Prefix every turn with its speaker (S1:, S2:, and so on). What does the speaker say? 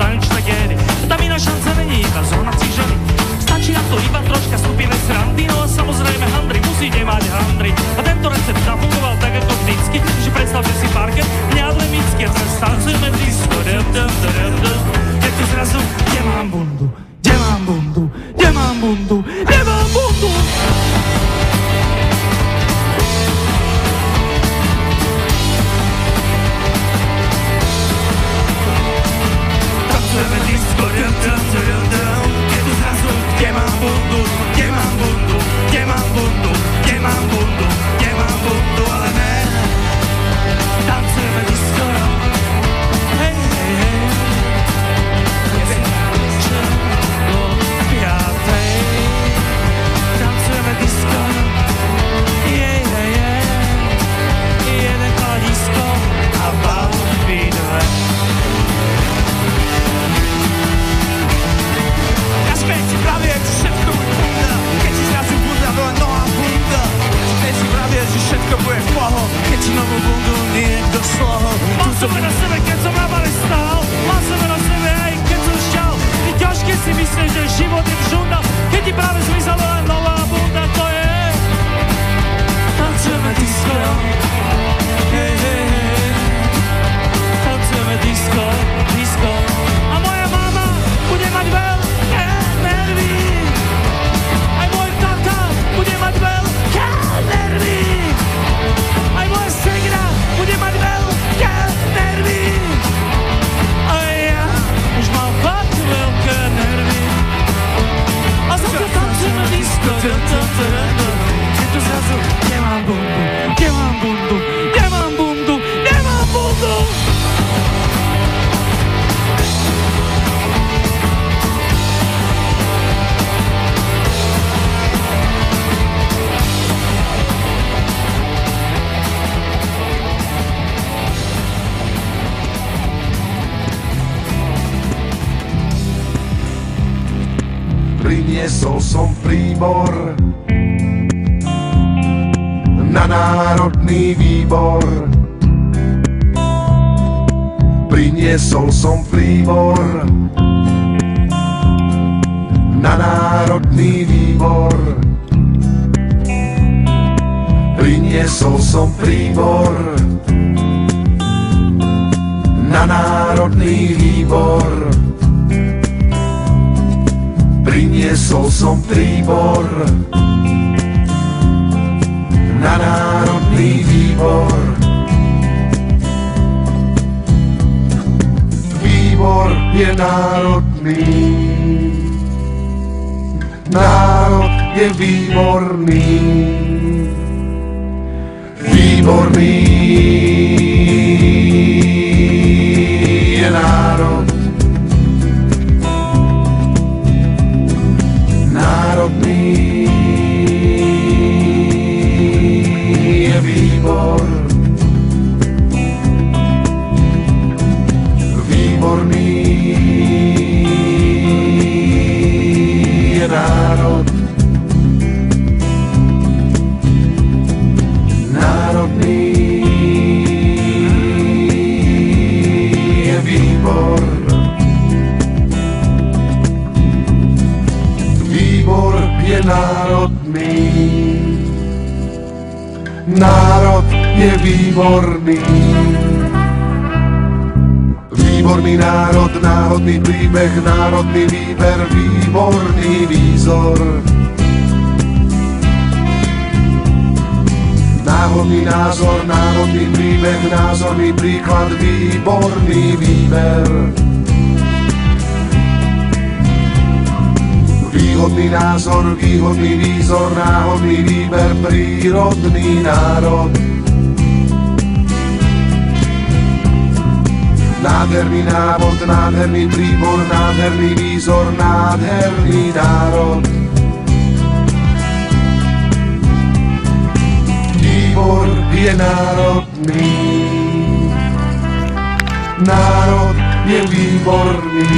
S1: tanečné gény. Tam iná šanca není iba zohnať si ženy. Stačí na to iba troška skupiny srandy, no a samozrejme handry, musíte mať handry. A tento recept zafungoval tak ako vždycky, že predstavte si parket, neadlemický a sa stancujeme disco. Je tu zrazu, kde mám bundu, kde mám bundu, kde mám bundu, kde mám bundu. Tancujeme disco, je tu zrazu, kde mám bundu, kde mám bundu, kde mám bundu, kde mám bundu, kde mám bundu, ale ne. Tancujeme disco, hej, hej, hej. Tancujeme disco, jej, jej, jej. Jeden kladisko a balby dve. Kašpej si pravie, že všetko bude bunda, keď si zrazu bunda, bola nová bunda. Kašpej si pravie, že všetko bude v poho, keď si novú bundu niekto sloho. Mal som na sebe, keď som na bare stál, mal som na sebe aj keď som šťal. Ty ťažké si myslíš, že život je žundal, keď ti práve zmizala len nová bunda, to je. Tancujeme disco, hej, hej, hej. Tancujeme disco, disco. A moja mama bude mať veľké nervy. Aj môj tata bude mať veľké nervy. Aj moja segra bude mať veľké nervy. A ja už mám fakt veľké nervy. A za to tancujeme disco. Je to zrazu, kde mám bundu, kde mám bundu, kde mám bundu, kde mám bundu.
S2: Priniesol som príbor na národný výbor. Priniesol som príbor na národný výbor. Priniesol som príbor na národný výbor. Priniesol som príbor na národný výbor. Výbor je národný, národ je výborný, výborný je národ. Národný je výbor, výborný je národ, národný je výbor. Výbor je národný, národ je výborný. Výborný národ, národný príbeh, národný výber, výborný výzor. Náhodný názor, národný príbeh, názorný príklad, výborný výber. Výhodný názor, výhodný výzor, náhodný výber, prírodný národ. Nádherný návod, nádherný príbor, nádherný výzor, nádherný národ. Výbor je národný, národ je výborný.